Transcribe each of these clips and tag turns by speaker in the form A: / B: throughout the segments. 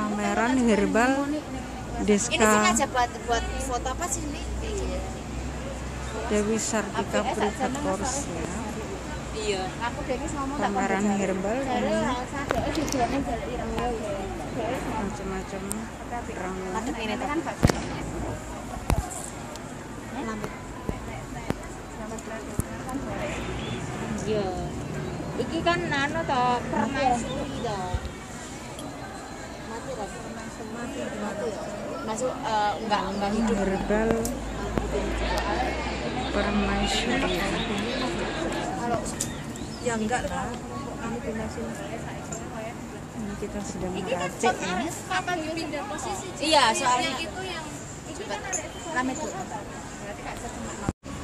A: pameran herbal Deska.
B: Ini sengaja buat foto apa sih ini?
A: Dewi Sartika Privat Course ya.
B: Iya. Aku Denis ngomong
A: pameran herbal ini macam-macam ramuan.
B: ini kan iya. Iki kan nano to permaisuri to. Mati. Masuk enggak hidup.
A: Herbal permaisuri.
B: Kalau ya enggak lah.
A: Ini kita sedang meracik ya.
C: Apa pindah posisi?
B: Iya, soalnya
C: Itu yang
B: rame tuh.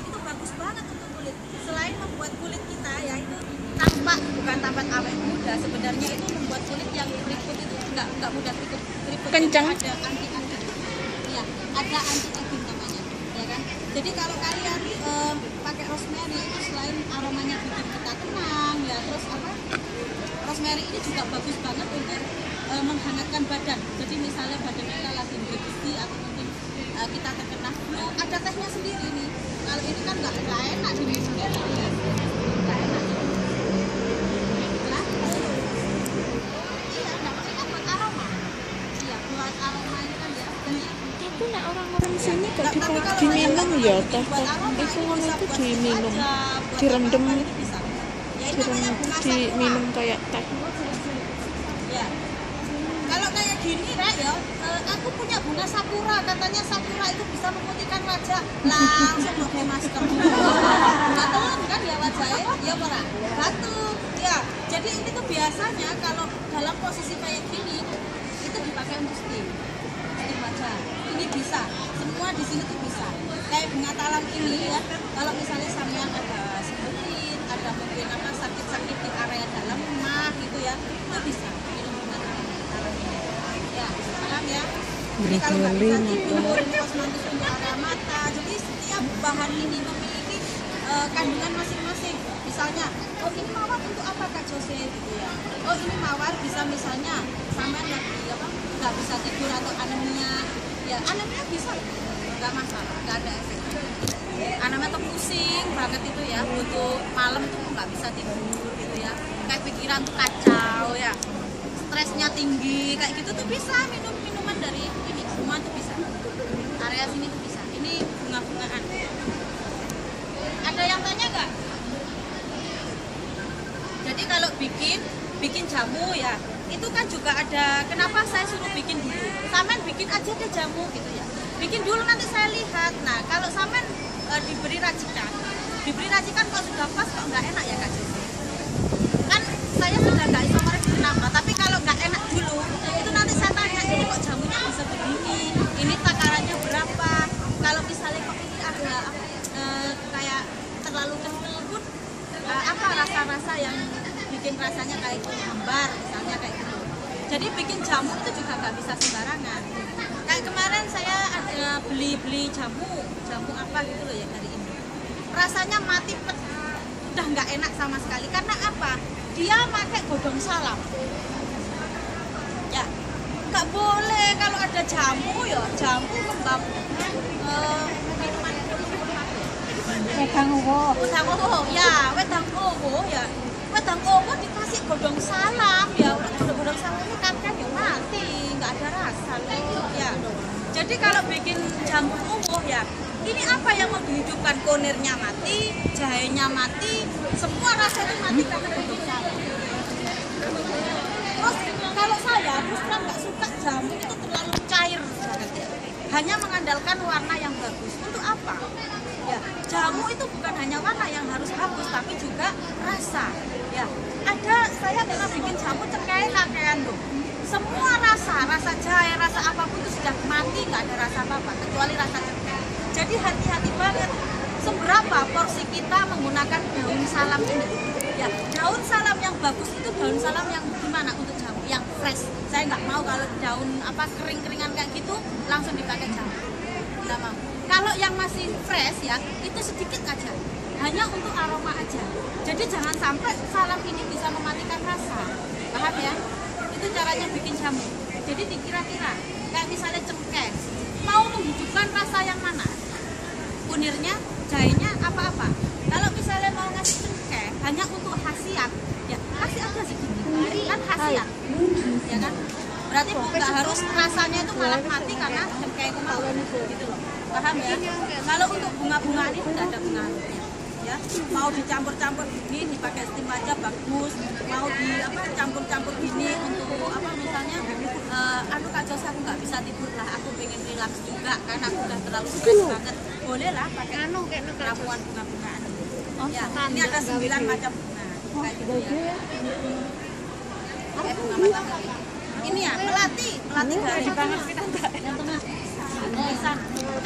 C: itu bagus banget untuk kulit. Selain membuat kulit kita ya itu bukan tampak awet muda, sebenarnya itu membuat kulit yang keriput itu enggak mudah keriput.
A: Kencang.
C: Ada anti iya, ada anti aging namanya, ya kan? Jadi kalau kalian pakai rosemary itu selain aromanya bikin kita tenang ya, terus apa? Rosemary ini juga bagus banget untuk menghangatkan badan. Jadi misalnya badan kita lagi besi atau mungkin kita terkena flu, ada tehnya sendiri nih. Kalau ini kan nggak enak diminum sendiri, ya. Nggak enak. Nah, iya, namanya kan buat aroma. Iya, buat aroma ini kan ya.
A: Itu nek orang-orang sini gak diminum ya teh. Itu ngono itu diminum. Direndam, diminum kayak teh.
C: Ya. Kalau kayak gini Rek ya, aku punya bunga sakura, katanya sakura itu bisa memutihkan wajah. Langsung pakai masker. Batuk kan ya wajahnya, ya ora? Batuk. Ya. Jadi ini tuh biasanya kalau dalam posisi kayak gini itu dipakai untuk steam wajah. Ini bisa. Semua di sini tuh bisa. Kayak bunga talam ini ya. Kalau misalnya sampean ada sebutin, ada mungkin apa sakit-sakit di area dalam rumah gitu ya, itu bisa minum bunga talam ini. Ya, paham ya? Jadi kalau nggak bisa tidur, ini kosmetik untuk area mata. Jadi setiap bahan ini memiliki kandungan masing-masing. Misalnya, oh ini mawar untuk apa Kak Jose gitu ya? Oh ini mawar bisa misalnya sampean lagi apa? Nggak bisa tidur atau anemia. Ya anemia bisa, nggak masalah, nggak ada efek. Anemia tuh pusing banget itu ya, butuh malam tuh nggak bisa tidur gitu ya, kayak pikiran tuh kacau ya, stresnya tinggi kayak gitu tuh bisa minum minuman dari ini semua tuh bisa. Area sini tuh bisa. Ini bunga-bungaan. Ada yang tanya nggak? Jadi kalau bikin jamu ya, itu kan juga ada, kenapa saya suruh bikin dulu? Samen bikin aja deh jamu gitu ya. Bikin dulu nanti saya lihat. Nah, kalau samen diberi racikan kok sudah pas kok nggak enak ya Kak Jesse? Kan saya sudah nggak isomer kenapa? Tapi kalau nggak enak dulu, itu nanti saya tanya, ini kok jamunya bisa begini? Ini takarannya berapa? Kalau misalnya kok ini ada kayak terlalu kental pun, apa rasa-rasa yang bikin rasanya kayak hambar misalnya kayak gitu. Jadi bikin jamu itu juga nggak bisa sembarangan. Kayak kemarin saya ada beli jamu apa gitu loh ya dari ini. Rasanya mati pet, udah nggak enak sama sekali. Karena apa? Dia pakai godong salam. Ya, nggak boleh kalau ada jamu ya jamu kembang minuman
B: Wedang uwo.
C: wedang owo ya, wedang owo ya. Wedang owo dikasih godong salam ya, godong salam itu kan ya mati, nggak ada rasa loh ya. Jadi kalau bikin jamu owo ya, ini apa yang mau dihidupkan? Konirnya mati, jahenya mati, semua rasa itu mati karena godong salam. Terus kalau saya terus terang nggak suka jamu itu terlalu cair banget ya. Hanya mengandalkan warna yang bagus. Untuk apa? Ya, jamu itu bukan hanya warna yang harus bagus, tapi juga rasa. Ya, saya pernah bikin jamu cengkeh-cengkehan loh. Semua rasa jahe, rasa apapun itu sudah mati, nggak ada rasa apa-apa, kecuali rasa cengkeh. Jadi hati-hati banget. Seberapa porsi kita menggunakan daun salam ini? Ya, daun salam yang bagus itu daun salam yang gimana untuk jamu? Yang fresh. Saya nggak mau kalau daun apa kering-keringan kayak gitu langsung dipakai jamu. Nggak mau. Kalau yang masih fresh ya, itu sedikit aja. Hanya untuk aroma aja. Jadi jangan sampai salam ini bisa mematikan rasa. Paham ya? Itu caranya bikin jamu. Jadi dikira-kira kayak misalnya cengkeh mau menghidupkan rasa yang mana? Kunirnya, jahenya, apa-apa. Kalau misalnya mau ngasih cengkeh hanya untuk khasiat, ya kasih aja segini, kan khasiat, ya kan? Berarti nggak harus rasanya itu malah mati karena cengkeh itu mau, gitu loh. Paham ya? Kalau untuk bunga-bunga ini tidak ada pengaruhnya, ya. Mau dicampur-campur gini, dipakai steam aja bagus. Mau di apa campur-campur gini untuk apa misalnya, anu Kak Jos aku nggak bisa tidur lah, aku pengen relaks juga kan aku udah terlalu stres banget. Boleh lah pakai ramuan bunga-bungaan. Oh, ya, ini ada 9 macam bunga kayak gitu ya. Bunga matahari. Ini ya melati garing banget kita enggak.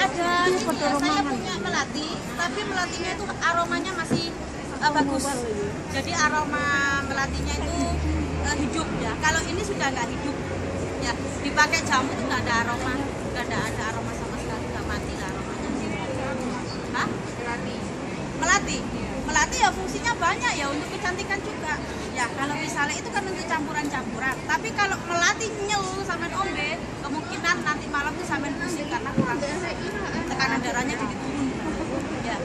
C: Ada ini ya, saya punya melati, tapi melatinya itu aromanya masih bagus. Jadi aroma melatinya itu hidup ya. Kalau ini sudah nggak hidup ya, dipakai jamu itu nggak ada aroma, nggak ada aroma sama sekali, nggak mati lah aromanya. Hah? Melati ya fungsinya banyak ya, untuk kecantikan juga ya. Kalau misalnya itu kan untuk campuran-campuran, tapi kalau melati nyel sampean ombe, kemungkinan nanti malam tuh sampean pusing karena kurang tekanan darahnya jadi turun ya.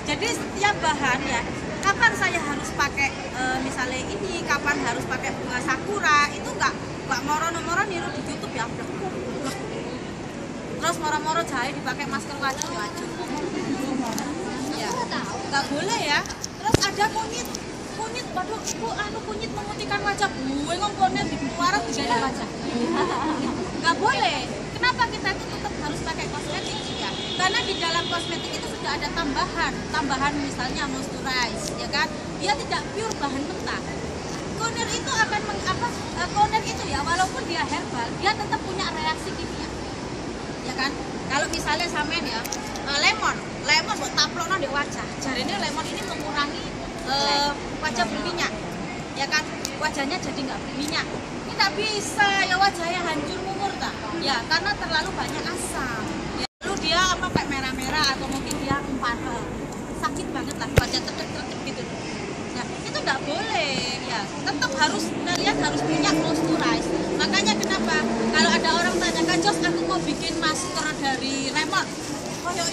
C: Jadi setiap bahan ya, kapan saya harus pakai misalnya ini, kapan harus pakai bunga sakura, itu nggak moro-moro niru di YouTube ya. Terus moro-moro jahe dipakai masker wajib ya, nggak boleh ya. Terus ada kunyit, waduh kunyit memutihkan wajah, gue ngomongnya di luar tidak wajah, nggak boleh. Kenapa kita itu tetap harus pakai kosmetik ya? Karena di dalam kosmetik itu sudah ada tambahan misalnya moisturize, ya kan? Dia tidak pure bahan mentah. Conir itu akan conir itu ya, walaupun dia herbal, dia tetap punya reaksi kimia, ya kan? Kalau misalnya sampean ya lemon buat taplokno di wajah, jarine lemon ini mengurangi wajah berminyak, ya kan? Wajahnya jadi nggak berminyak. Tidak bisa ya, wajahnya hancur mumur tak? Ya karena terlalu banyak asam. Ya, lalu dia kayak merah-merah atau mungkin dia empatah, sakit banget lah, wajah tertek-tertek gitu. Nah itu nggak boleh ya, tetap kalian harus punya moisturize. Makanya kenapa kalau ada orang tanya, Kak Jos aku mau bikin masker dari lemon, oh ya.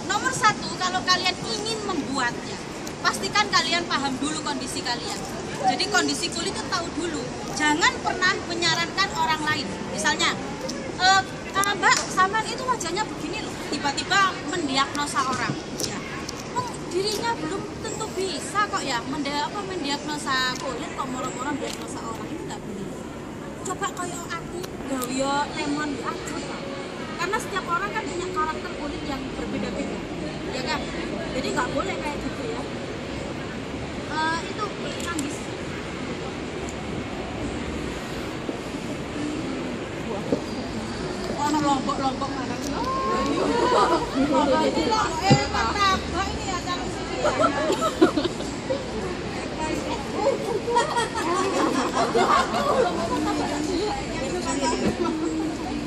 C: Nomor 1, kalau kalian ingin membuatnya, pastikan kalian paham dulu kondisi kalian. Jadi kondisi kulit itu tahu dulu. Jangan pernah menyarankan orang lain. Misalnya, Mbak, Saman itu wajahnya begini loh. Tiba-tiba mendiagnosa orang. Ya. Dirinya belum tentu bisa kok ya mendiagnosa kulit, kok moro-moro mendiagnosa orang, itu nggak boleh. Coba kayak aku gawe lemon aja. Karena setiap orang kan punya karakter kulit yang berbeda-beda, ya kan? Jadi nggak boleh kayak gitu ya. Itu kulit manggis. Lombok mana? Ini loh, martabak ini ya, calon sini ya.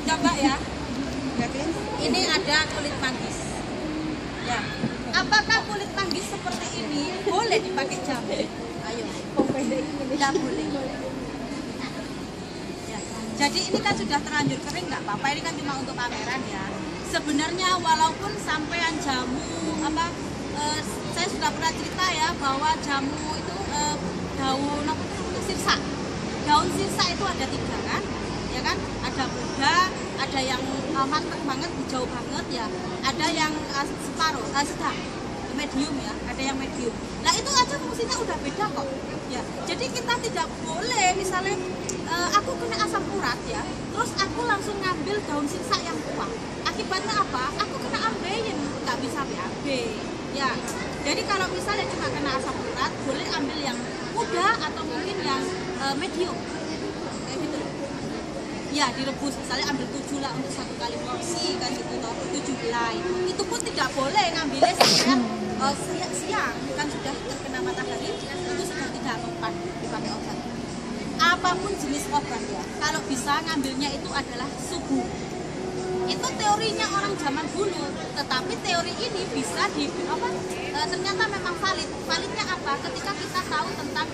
C: Coba ya. Ini ada kulit manggis. Ya. Apakah kulit manggis seperti ini boleh dipakai jamu? Ayo. Tidak boleh. Ya. Jadi ini kan sudah terlanjur kering, nggak apa-apa. Ini kan cuma untuk pameran ya. Sebenarnya walaupun sampean jamu saya sudah pernah cerita ya bahwa jamu itu daun sirsa. Daun sirsa itu ada 3 kan? Ya kan? Ada muda, ada yang matang banget, hijau banget ya, ada yang separuh, sedang, medium ya, ada yang medium. Nah itu aja fungsinya udah beda kok. Ya, jadi kita tidak boleh misalnya aku kena asam urat ya, terus aku langsung ngambil daun sirsa yang kuat. Akibatnya apa? Aku kena ambeien, nggak bisa BAB. Ya, jadi kalau misalnya cuma kena asam urat, boleh ambil yang muda atau mungkin yang medium. Ya direbus, misalnya ambil 7 lah untuk 1 kali porsi kan gitu, 7 helai. Itu pun tidak boleh ngambilnya siang kan sudah terkena matahari, itu sudah tidak mempan dipakai obat. Apapun jenis obat ya, kalau bisa ngambilnya itu adalah subuh. Itu teorinya orang zaman dulu, tetapi teori ini bisa ternyata memang valid. Validnya apa? Ketika kita tahu tentang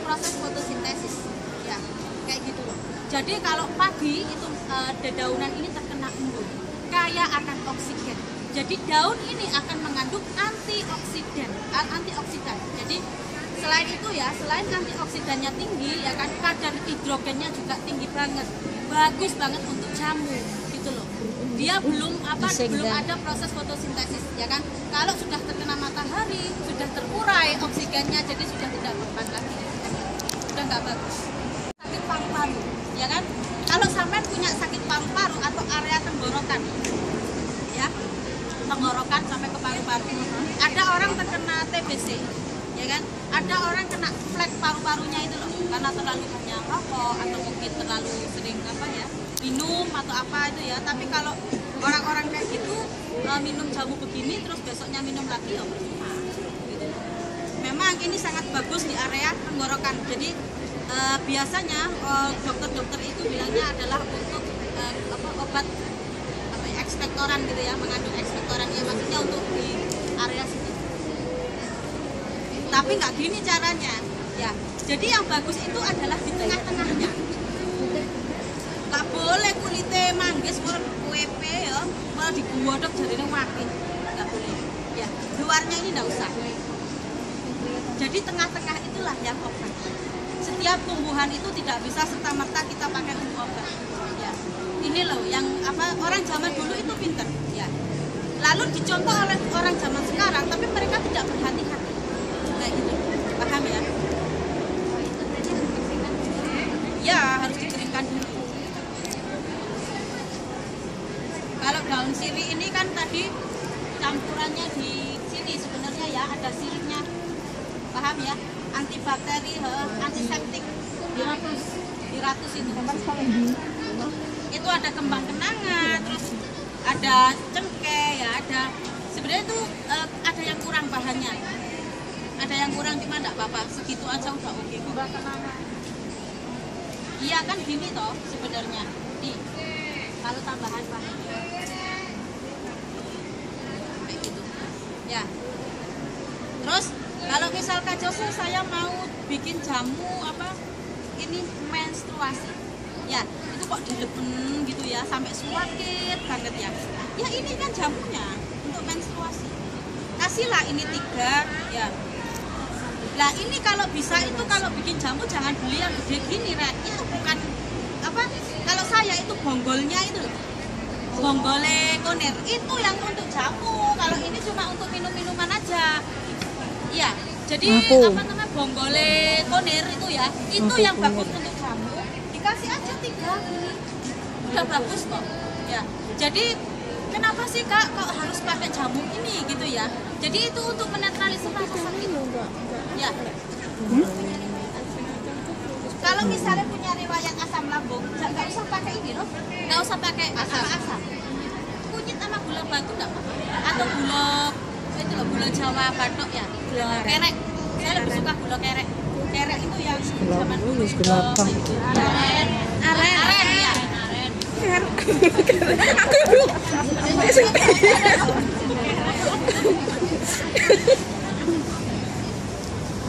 C: proses fotosintesis, ya kayak gitu. Jadi kalau pagi itu dedaunan ini terkena embun, kaya akan oksigen. Jadi daun ini akan mengandung antioksidan. Jadi selain itu ya, selain antioksidannya tinggi, ya kan kadar hidrogennya juga tinggi banget, bagus banget untuk jamu, gitu loh. Dia belum ada proses fotosintesis, ya kan. Kalau sudah terkena matahari, sudah terurai oksigennya, jadi sudah tidak bermanfaat lagi, sudah nggak bagus. Sakit paru-paru, ya kan. Kalau sampean punya sakit paru-paru atau area tenggorokan, ya, tenggorokan sampai ke paru-paru. Ada orang terkena TBC, ya kan. Ada orang kena flek paru-parunya itu loh, karena terlalu banyak rokok atau mungkin terlalu sering minum atau apa itu ya. Tapi kalau orang-orang kayak gitu minum jamu begini terus besoknya minum lagi ya percuma. Gitu. Memang ini sangat bagus di area tenggorokan. Jadi biasanya dokter-dokter itu bilangnya adalah untuk obat ekspektoran gitu ya, mengandung ekspektoran ya, maksudnya untuk di area situ. Tapi nggak gini caranya ya. Jadi yang bagus itu adalah di tengah-tengahnya. Nggak boleh kulitnya manggis kalau WP ya, malah digodok jadinya mati. Nggak boleh ya, luarnya ini nggak usah. Jadi tengah-tengah itulah yang obat. Setiap tumbuhan itu tidak bisa serta-merta kita pakai untuk obat ya. Ini loh yang orang zaman dulu itu pinter ya, lalu dicontoh oleh orang zaman sekarang, tapi mereka tidak berhati-hati kayak gitu, paham ya? Ya harus dikeringkan dulu. Kalau daun sirih ini kan tadi campurannya di sini sebenarnya ya, ada sirihnya, paham ya? Antibakteri, antiseptik, diratus itu. Itu ada kembang kenanga, terus ada cengkeh ya, ada sebenarnya itu ada yang kurang bahannya, ada yang kurang, cuma enggak apa-apa, segitu aja udah oke kok. Iya kan gini toh sebenarnya, nih kalau tambahan bahan kayak gitu ya. Terus kalau misal Kak Jose saya mau bikin jamu ini menstruasi ya, itu kok dileben gitu ya sampai sakit banget ya. Ya ini kan jamunya untuk menstruasi, kasihlah ini 3 ya. Nah ini kalau bisa itu kalau bikin jamu jangan beli yang gede gini Ren, itu bukan kalau saya itu bonggolnya itu, bonggole konir itu yang untuk jamu. Kalau ini cuma untuk minum-minuman aja ya. Jadi bonggole konir itu ya, itu yang bagus untuk jamu, dikasih aja 3 gini udah bagus kok ya. Jadi kenapa sih Kak kok harus pakai jamu ini gitu ya? Jadi itu untuk menetralisir rasa sakit ya. Kalau misalnya punya riwayat asam lambung, nggak usah pakai ini loh, nggak usar pakai asam. Kunyit sama gula batu nggak apa-apa, atau gula Jawa batok ya, gula kerek. Saya lebih suka gula kerek. Kerek itu yang zaman dulu. Aren ya.
A: Aku belum.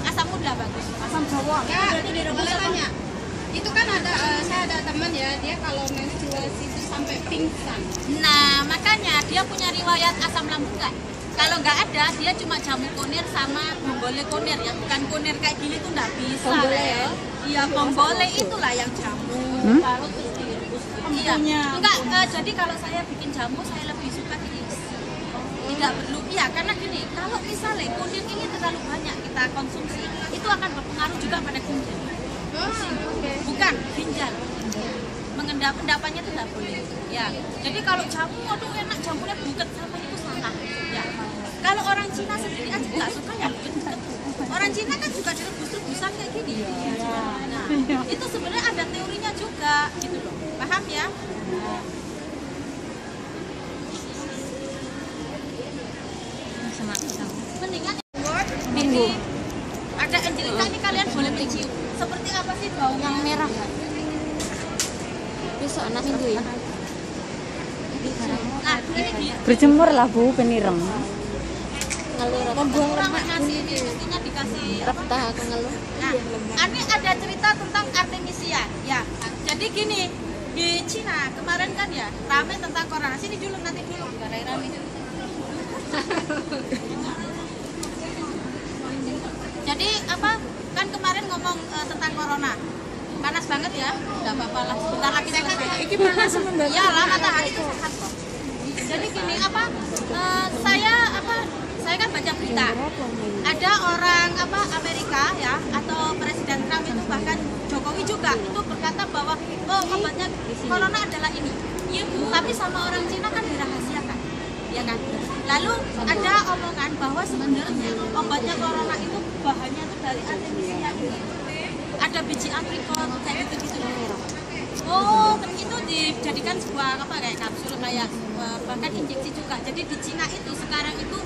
C: Asam muda bagus.
B: Asam Jawa.
D: Ya, boleh tanya. Itu kan saya ada teman ya, dia kalau menstruasi itu sampai pingsan.
C: Nah, makanya dia punya riwayat asam lambung nggak? Kalau nggak ada, dia cuma jamu konir sama bonggole konir ya, bukan konir kayak gini tuh nggak bisa.
D: Bonggole ya?
C: Iya, bonggole itulah yang jamu. Parut terus direbus. Iya. Enggak, jadi kalau saya bikin jamu saya lebih suka diiris. Tidak perlu, ya karena gini, kalau misalnya konir ini terlalu banyak kita konsumsi, itu akan berpengaruh juga pada ginjal. Bukan ginjal. Endapannya itu tidak boleh. Ya. Jadi kalau jamu, aduh enak jamunya buket sama itu salah. Ya. Kalau orang Cina sendiri aja nggak suka ya buket. Orang Cina kan juga direbus-rebusan kayak gini. Nah, itu sebenarnya ada teorinya juga, gitu loh. Paham ya? Mendingan ini ada Angelika ini kalian boleh mencium. Seperti apa sih bau yang merah?
B: Besok anak minggu ya.
C: Nah, ini dia.
A: Berjemur lah Bu, penireng.
B: Ngeluh
C: Pembuang lemak nasi ini mestinya dikasih
B: reptah aku ngeluh.
C: Nah, ini ada cerita tentang Artemisia. Ya, jadi Jadi gini, di Cina kemarin kan ya rame tentang corona. Sini dulu, nanti dulu, nggak rame. Jadi apa? Kan kemarin ngomong tentang corona. Panas banget ya, nggak apa-apa lah. Sebentar lagi selesai.
A: Iki panas membakar.
C: Iyalah, matahari itu sehat kok. Jadi gini apa? Saya kan baca berita. Ada orang apa Amerika ya atau Presiden Trump itu, bahkan Jokowi juga itu berkata bahwa obatnya corona adalah ini. Tapi sama orang Cina kan dirahasiakan, ya kan? Lalu ada omongan bahwa sebenarnya obatnya corona itu bahannya itu dari artemisia ini. Ada biji aprikot kayak gitu-gitu. Oh, itu dijadikan sebuah apa kayak kapsul kayak bahkan injeksi juga. Jadi di Cina itu sekarang itu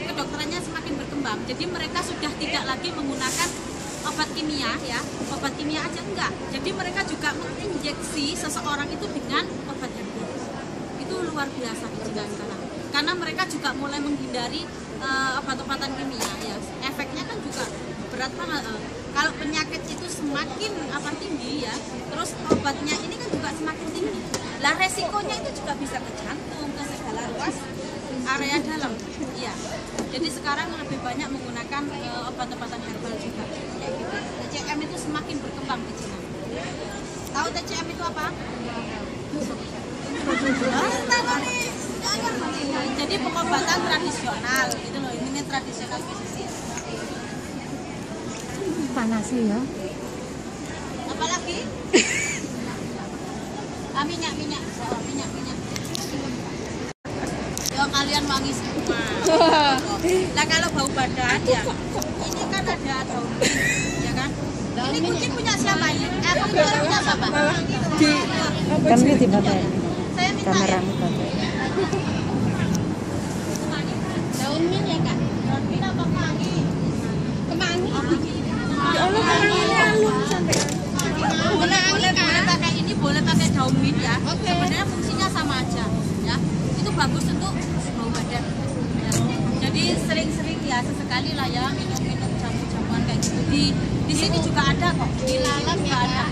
C: kedokterannya semakin berkembang. Jadi mereka sudah tidak lagi menggunakan obat kimia ya, obat kimia aja enggak. Jadi mereka juga menginjeksi seseorang itu dengan obat herbal. Itu luar biasa di Cina sekarang. Karena mereka juga mulai menghindari obat-obatan kimia ya. Efeknya kan juga berat banget. Kalau penyakit itu semakin tinggi ya, terus obatnya ini kan juga semakin tinggi. Lah resikonya itu juga bisa ke jantung, ke segala ruas area dalam. Iya. Jadi sekarang lebih banyak menggunakan obat-obatan herbal juga. Ya gitu. TCM itu semakin berkembang di Cina. Tahu TCM itu apa? Tahu nih. Jadi pengobatan tradisional gitu loh. Ini tradisional pesisir.
B: Panas sih ya.
C: Apalagi? Minyak. Ya kalian wangi semua. Nah kalau bau badan ya, ini kan ada daun mint, ya kan? Ini kucing punya siapa ini? Punya siapa?
B: Kami di baterai.
C: Saya minta
B: Kamera
C: ya. Daun mint ya kan? Daun mint apa kemangi? Kemangi.
A: Ya Allah, kemanginya alun sampai.
C: Boleh pakai ini, boleh pakai daun mint ya. Sebenarnya fungsinya sama aja ya. Itu bagus untuk bau badan ya. Jadi sering-sering ya sesekali lah ya minum jamu-jamuan kayak gitu. Di sini juga ada kok, di lalat juga ada.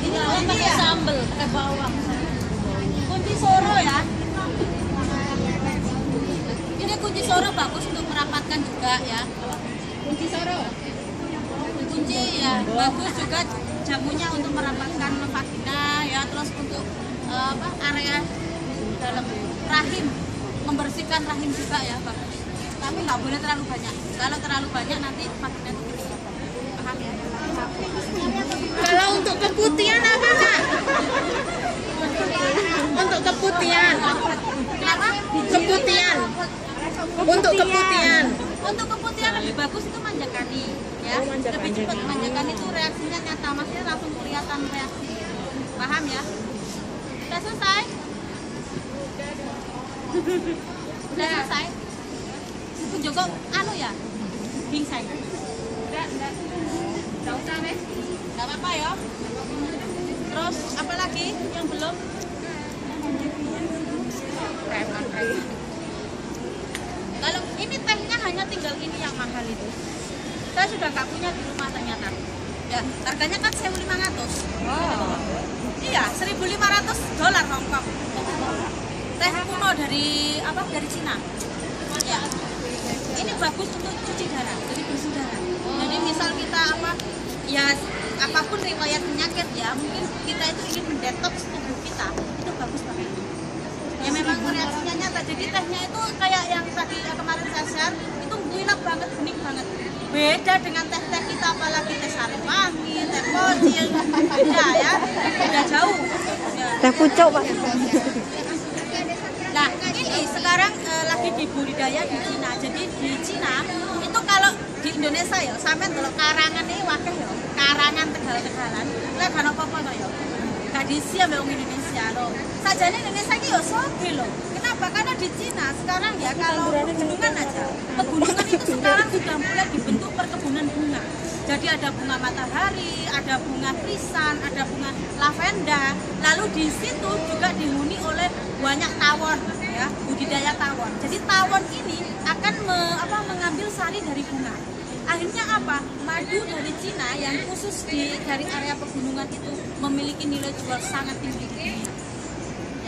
C: Ini pakai sambal, pakai bawang. Kunci soro ya. Ini kunci soro bagus untuk merapatkan juga ya.
D: Kunci soro.
C: Kunci ya bagus juga jamunya untuk merapatkan vagina ya, terus untuk area dalam rahim, membersihkan rahim juga ya bagus. Tapi nggak boleh terlalu banyak. Kalau terlalu banyak nanti vagina itu kering. Paham ya?
A: Kalau untuk keputihan apa, Kak? Untuk keputihan.
C: Kenapa?
A: Keputihan. Untuk keputihan.
C: Untuk keputihan lebih bagus itu manjakani ya. Lebih cepat manjakani itu reaksinya nyata, maksudnya langsung kelihatan reaksi. Paham ya? Udah selesai? Udah selesai? Bu Joko ya? Bingsai. Enggak usah, Wes. Enggak apa-apa ya. Terus apa lagi yang belum? Kalau ini tehnya hanya tinggal ini yang mahal itu. Saya sudah nggak punya di rumah ternyata. Ya, harganya kan 1.500. Wow. Iya, $1.500 Hongkong. Teh kuno dari Cina. Ya. Ini bagus untuk cuci darah, jadi bersih darah. Jadi misal kita apapun riwayat penyakit ya, mungkin kita itu ingin mendetoks tubuh kita, itu bagus banget. Ya memang reaksinya nyata. Jadi tehnya itu kayak yang tadi kemarin saya share, itu enak banget, bening banget. Beda dengan teh-teh kita, apalagi teh Sariwangi, teh Kocil, beda ya, beda jauh. Ya.
B: Teh pucuk, Pak.
C: Nah ini sekarang lagi dibudidaya di Cina. Jadi di Cina itu kalau di Indonesia ya, sampai kalau karangan ini wakil ya, karangan Tegal-Tegalan, lah kan apa-apa kok ya. Gak diisi ya wong Indonesia loh. Sajane Indonesia ini ya soge loh. Kenapa? Karena di Cina sekarang ya kalau pegunungan aja, pegunungan itu sekarang sudah mulai dibentuk perkebunan bunga. Jadi ada bunga matahari, ada bunga krisan, ada bunga lavenda. Lalu di situ juga dihuni oleh banyak tawon, ya, budidaya tawon. Jadi tawon ini akan mengambil sari dari bunga. Akhirnya apa? Madu dari Cina yang khusus dari area pegunungan itu memiliki nilai jual sangat tinggi di dunia.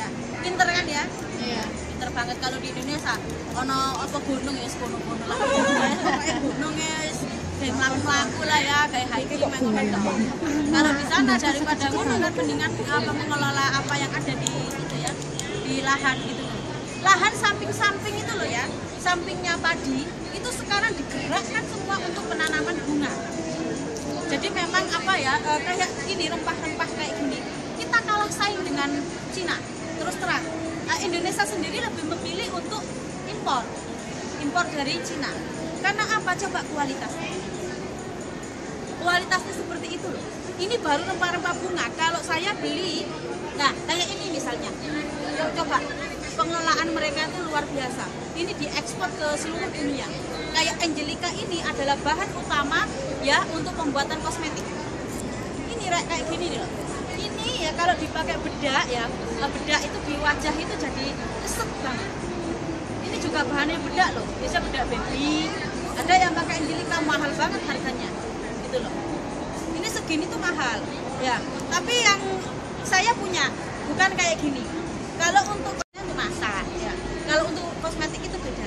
C: Ya, pinter kan ya? Iya. Pinter banget. Kalau di Indonesia, ono apa gunung ya, gunung-gunung lah. Pokoknya gunung ya, kayak melaku lah ya, kayak hiking ngono. Kalau di sana daripada ngono kan mendingan apa mengelola apa yang ada di itu ya, di lahan gitu. Lahan samping-samping itu loh ya, sampingnya padi itu sekarang digerakkan semua untuk penanaman bunga. Jadi memang apa ya, kayak gini rempah-rempah kayak gini kita kalah saing dengan Cina. Terus terang, Indonesia sendiri lebih memilih untuk impor dari Cina. Karena apa? Coba kualitasnya seperti itu loh. Ini baru rempah-rempah bunga. Kalau saya beli, nah kayak ini misalnya, coba pengelolaan mereka itu luar biasa. Ini diekspor ke seluruh dunia. Kayak Angelica ini adalah bahan utama ya untuk pembuatan kosmetik. Ini kayak gini nih loh. Ini ya kalau dipakai bedak ya, bedak itu di wajah itu jadi keset banget. Ini juga bahannya bedak loh. Bisa bedak baby. Ada yang pakai Angelica mahal banget harganya. Gitu loh. Ini segini tuh mahal. Ya. Tapi yang saya punya bukan kayak gini. Kalau untuk masak ya. Kalau untuk kosmetik itu beda.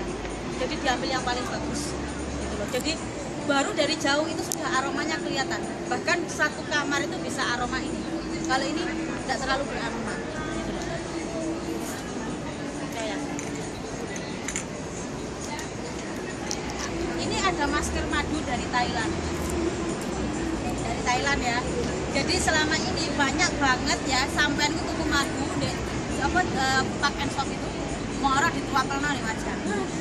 C: Jadi diambil yang paling bagus. Gitu loh. Jadi baru dari jauh itu sudah aromanya kelihatan. Bahkan satu kamar itu bisa aroma ini. Kalau ini tidak terlalu beraroma. Gitu loh. Kayak. Ini ada masker madu dari Thailand. Dari Thailand ya. Jadi selama ini banyak banget ya sampean itu tuku madu deh. Apa Park and Shop itu murah dituangkan di wajah.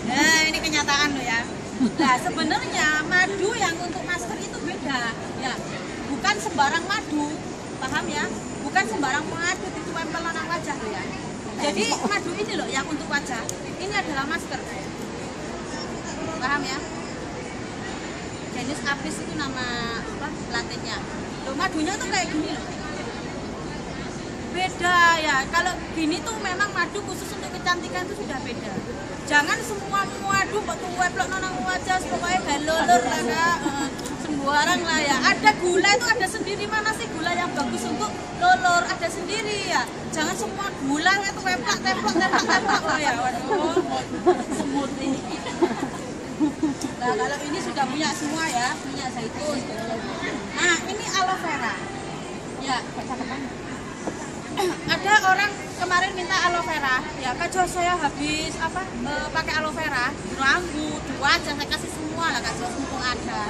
C: Nah ini kenyataan loh ya. Nah sebenarnya madu yang untuk masker itu beda ya, bukan sembarang madu, paham ya? Bukan sembarang madu ditempel nang wajah loh ya. Jadi madu ini loh yang untuk wajah, ini adalah masker, paham ya? Jenis Apis itu nama apa latinnya. Loh madunya tuh kayak gini loh. Beda ya, kalau gini tuh memang madu khusus untuk kecantikan itu sudah beda. Jangan semua madu waktu weplok nang wajah pokoknya galolor lah kak, sembarang lah ya. Ada gula itu ada sendiri, mana sih gula yang bagus untuk lolor ada sendiri ya. Jangan semua gula itu weplok teplok oh ya, waduh semut ini. Nah kalau ini sudah punya semua ya, punya zaitun. Nah ini aloe vera, ya. Ada orang kemarin minta aloe vera, ya Kak Jos saya habis pakai aloe vera di rambut, di wajah saya kasih semua lah Kak Jos mumpung ada.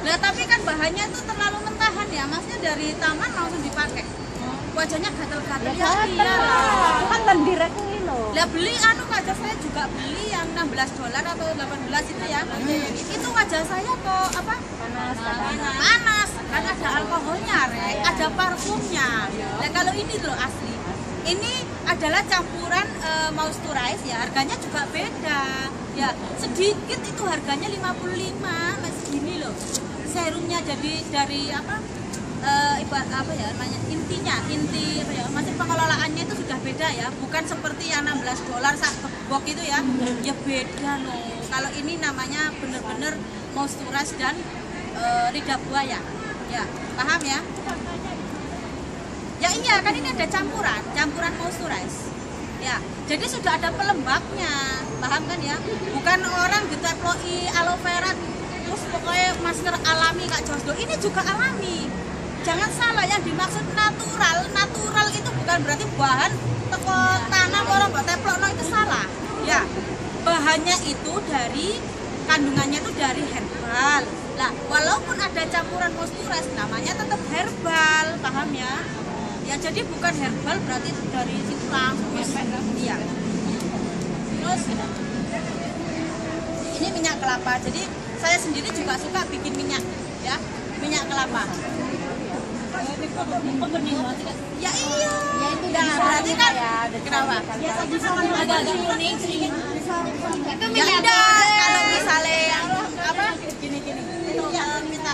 C: Nah tapi kan bahannya itu terlalu mentahan ya, maksudnya dari taman langsung dipakai. Wajahnya gatal-gatal ya iya lah.
A: Kan direct ini loh.
C: Lah beli Kak Jos saya juga beli yang $16 atau 18 itu ya. Itu wajah saya kok panas. Kan ada alkoholnya, ada parfumnya. Nah kalau ini loh asli. Ini adalah campuran moisturize ya, harganya juga beda. Ya, sedikit itu harganya 55, masih gini loh. Serumnya jadi dari ibarat ya namanya inti apa ya, masih pengelolaannya itu sudah beda ya, bukan seperti yang $16 sak gebok itu ya. Ya beda loh. Kalau ini namanya bener-bener moisturize dan lidah buaya. Ya, paham ya? Ya iya, kan ini ada campuran moisturize. Ya, jadi sudah ada pelembabnya, paham kan ya? Bukan orang diteploi aloe vera terus pokoknya masker alami Kak Josdo. Ini juga alami. Jangan salah, yang dimaksud natural itu bukan berarti bahan teko tanam orang buat teplokno itu salah. Ya, bahannya itu dari kandungannya itu dari herbal. Lah, walaupun ada campuran moisturize namanya tetap herbal, paham ya? Ya jadi bukan herbal berarti dari situ langsung iya. Terus ini minyak kelapa. Jadi saya sendiri juga suka bikin minyak ya, minyak kelapa. Ya iya. Ya itu berarti kan kenapa? Ya agak-agak kuning sedikit. Itu minyak. Kalau misalnya yang gini itu minta